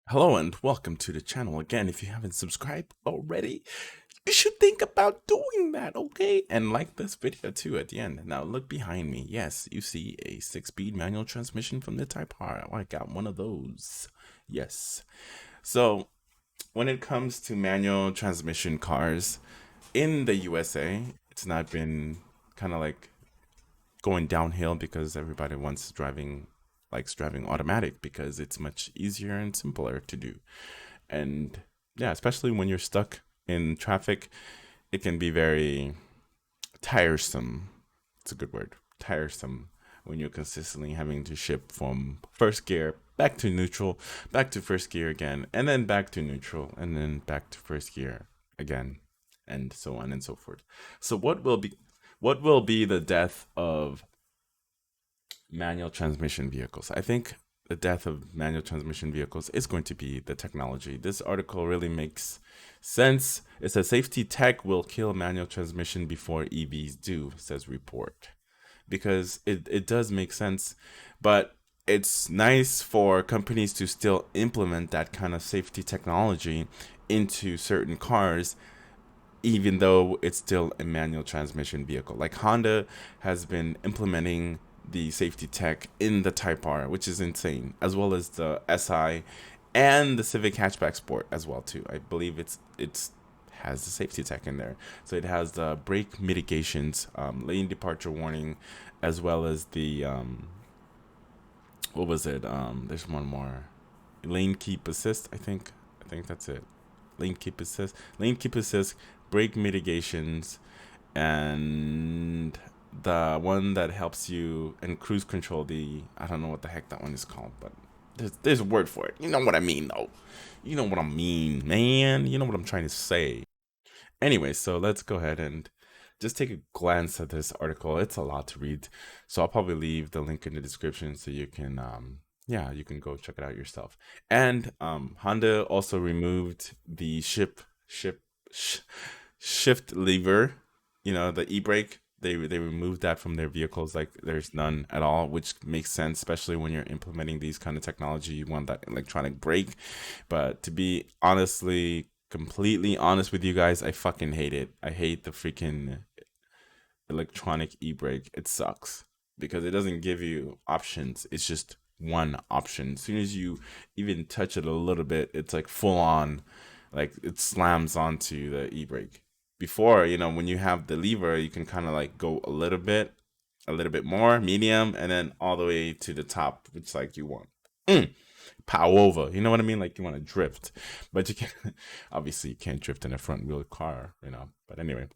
Hello and welcome to the channel again. If you haven't subscribed already, you should think about doing that, okay? And like this video too at the end. Now look behind me. Yes, you see a 6-speed manual transmission from the Type R. I got one of those. Yes. So when it comes to manual transmission cars in the USA, it's not been kind of like going downhill because everybody wants likes driving automatic because it's much easier and simpler to do. And yeah, especially when you're stuck in traffic, it can be very tiresome. It's a good word. Tiresome when you're consistently having to shift from first gear back to neutral, back to first gear again, and then back to neutral, and then back to first gear again, and so on and so forth. So what will be the death of manual transmission vehicles? I think the death of manual transmission vehicles is going to be the technology. This article really makes sense. It says safety tech will kill manual transmission before EVs do, says report. Because it does make sense, but it's nice for companies to still implement that kind of safety technology into certain cars even though it's still a manual transmission vehicle. Like Honda has been implementing the safety tech in the Type R, which is insane, as well as the SI and the Civic Hatchback Sport as well too. I believe it's has the safety tech in there, so it has the brake mitigations, lane departure warning, as well as the what was it? There's one more, lane keep assist. I think that's it. Lane keep assist, brake mitigations, and the one that helps you and cruise control. The I don't know what the heck that one is called, but there's a word for it. You know what I mean, though. You know what I mean, man. You know what I'm trying to say. Anyway, so let's go ahead and just take a glance at this article. It's a lot to read, so I'll probably leave the link in the description so you can yeah, you can go check it out yourself. And Honda also removed the sh- shift lever, the e-brake. They removed that from their vehicles, like there's none at all, which makes sense, especially when you're implementing these kind of technology. You want that electronic brake. But to be honestly completely honest with you guys, I fucking hate it. I hate the freaking electronic e-brake. It sucks because it doesn't give you options. It's just one option. As soon as you even touch it a little bit, it's like full on, like it slams onto the e-brake. Before, when you have the lever, you can kind of like go a little bit more, medium, and then all the way to the top, which like you want. Mm, power over. You know what I mean? Like you want to drift, but you can't. Obviously, you can't drift in a front wheel car. But anyway,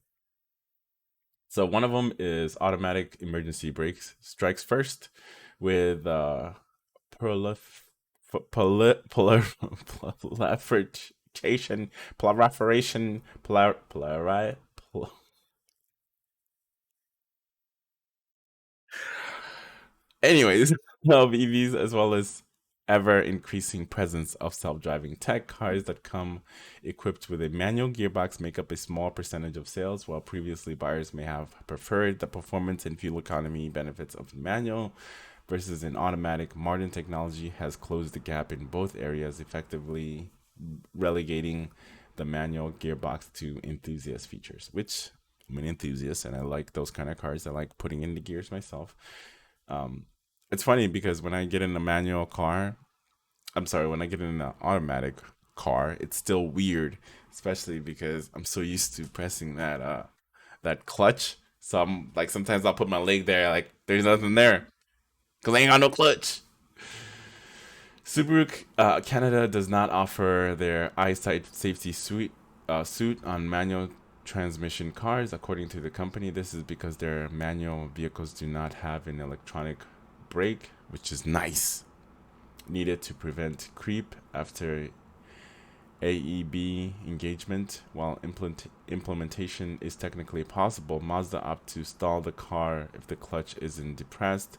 so one of them is automatic emergency brakes. Strikes first with prolif- proliferation, proliferation, polar, polari, pol- anyways, of EVs, as well as ever increasing presence of self-driving tech. Cars that come equipped with a manual gearbox make up a small percentage of sales, while previously buyers may have preferred the performance and fuel economy benefits of the manual versus an automatic. Modern technology has closed the gap in both areas, effectively relegating the manual gearbox to enthusiast features, which I'm an enthusiast and I like those kind of cars. I like putting in the gears myself. um, it's funny because when I get in a manual car, I'm sorry, when I get in an automatic car, it's still weird, especially because I'm so used to pressing that clutch. So I'm like sometimes I'll put my leg there, like there's nothing there because I ain't got no clutch. Subaru Canada does not offer their eyesight safety suit on manual transmission cars, according to the company. This is because their manual vehicles do not have an electronic brake, which is nice, needed to prevent creep after AEB engagement. While implementation is technically possible, Mazda opt to stall the car if the clutch isn't depressed.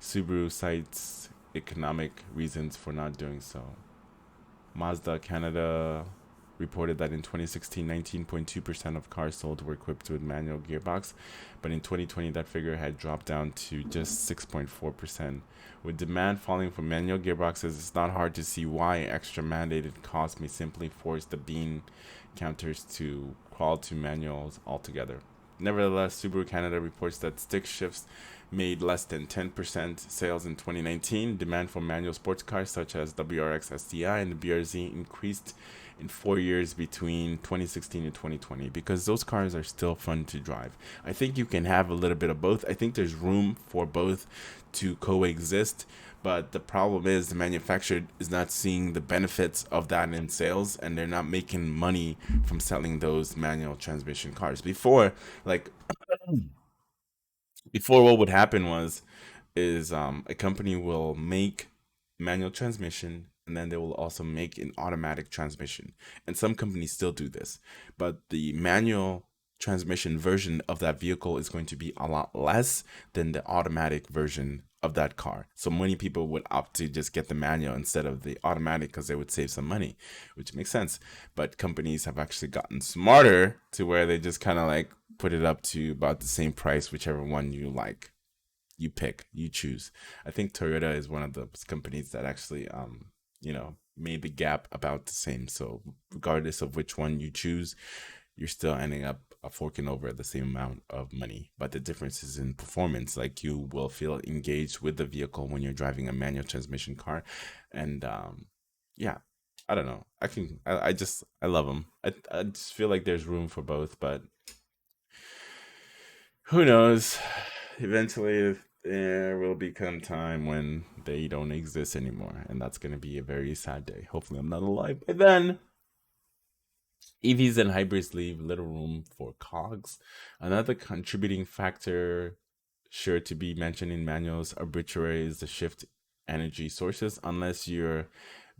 Subaru cites economic reasons for not doing so. Mazda Canada reported that in 2016, 19.2% of cars sold were equipped with manual gearbox, but in 2020, that figure had dropped down to just 6.4%. With demand falling for manual gearboxes, it's not hard to see why extra mandated costs may simply force the bean counters to crawl to manuals altogether. Nevertheless, Subaru Canada reports that stick shifts made less than 10% sales in 2019. Demand for manual sports cars such as WRX STI and the BRZ increased in 4 years between 2016 and 2020 because those cars are still fun to drive. I think you can have a little bit of both. I think there's room for both to coexist, but the problem is the manufacturer is not seeing the benefits of that in sales, and they're not making money from selling those manual transmission cars. Before what would happen was is a company will make manual transmission, and then they will also make an automatic transmission, and some companies still do this, but the manual transmission version of that vehicle is going to be a lot less than the automatic version of that car. So many people would opt to just get the manual instead of the automatic because they would save some money, which makes sense. But companies have actually gotten smarter to where they just kind of like put it up to about the same price, whichever one you like. You pick, you choose. I think Toyota is one of those companies that actually, made the gap about the same. So regardless of which one you choose, you're still ending up forking over the same amount of money. But the difference is in performance. Like you will feel engaged with the vehicle when you're driving a manual transmission car, and yeah, I don't know. I love them. I just feel like there's room for both, but who knows? Eventually, there will become time when they don't exist anymore, and that's gonna be a very sad day. Hopefully, I'm not alive by then. EVs and hybrids leave little room for COGS. Another contributing factor sure to be mentioned in manuals arbitrary is the shift energy sources. Unless you're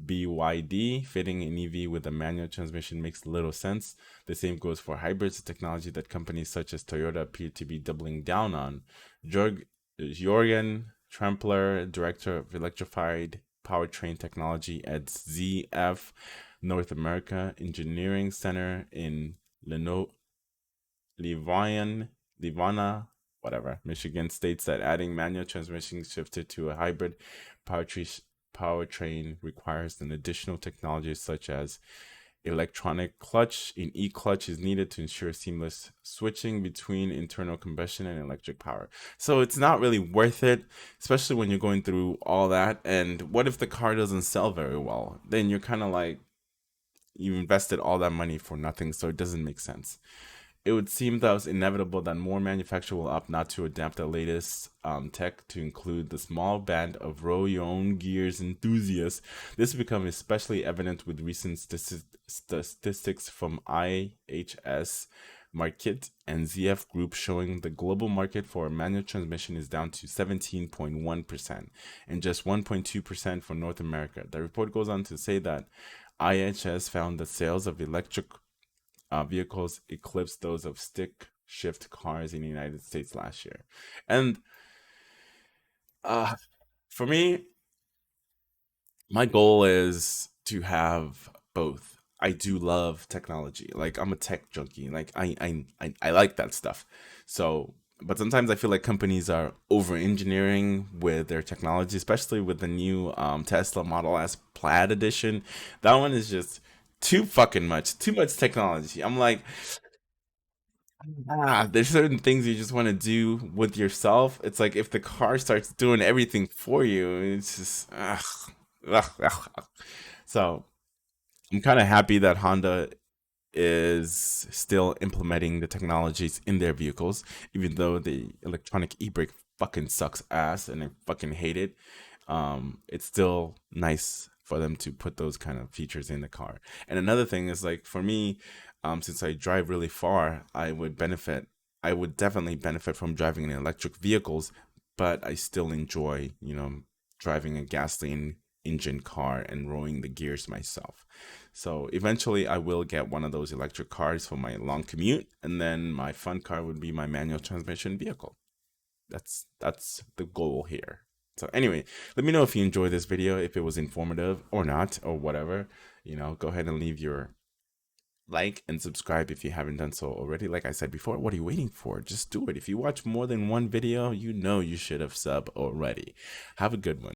BYD, fitting an EV with a manual transmission makes little sense. The same goes for hybrids, a technology that companies such as Toyota appear to be doubling down on. Jorgen Trampler, director of electrified powertrain technology at ZF North America Engineering Center in Livana, whatever, Michigan, states that adding manual transmission shifted to a hybrid powertrain requires an additional technology such as electronic clutch. An e-clutch is needed to ensure seamless switching between internal combustion and electric power. So it's not really worth it, especially when you're going through all that. And what if the car doesn't sell very well? Then you're kind of like, you invested all that money for nothing, so it doesn't make sense. It would seem that it's inevitable that more manufacturers will opt not to adapt the latest tech to include the small band of roll your own gears enthusiasts. This has become especially evident with recent statistics from IHS Markit and ZF Group showing the global market for manual transmission is down to 17.1% and just 1.2% for North America. The report goes on to say that IHS found that sales of electric vehicles eclipsed those of stick shift cars in the United States last year. And for me, my goal is to have both. I do love technology. Like I'm a tech junkie. Like I like that stuff. So, but sometimes I feel like companies are over engineering with their technology, especially with the new Tesla Model S Plaid edition. That one is just too fucking much. Too much technology. I'm like, there's certain things you just want to do with yourself. It's like if the car starts doing everything for you, it's just ugh. So I'm kind of happy that Honda is still implementing the technologies in their vehicles, even though the electronic e-brake fucking sucks ass and I fucking hate it. It's still nice for them to put those kind of features in the car. And another thing is like for me, since I drive really far, I would definitely benefit from driving in electric vehicles, but I still enjoy, driving a gasoline engine car and rolling the gears myself. So eventually I will get one of those electric cars for my long commute, and then my fun car would be my manual transmission vehicle. That's the goal here. So anyway, let me know if you enjoyed this video, if it was informative or not, or whatever. Go ahead and leave your like and subscribe if you haven't done so already. Like I said before, what are you waiting for? Just do it. If you watch more than one video, you know you should have sub already. Have a good one.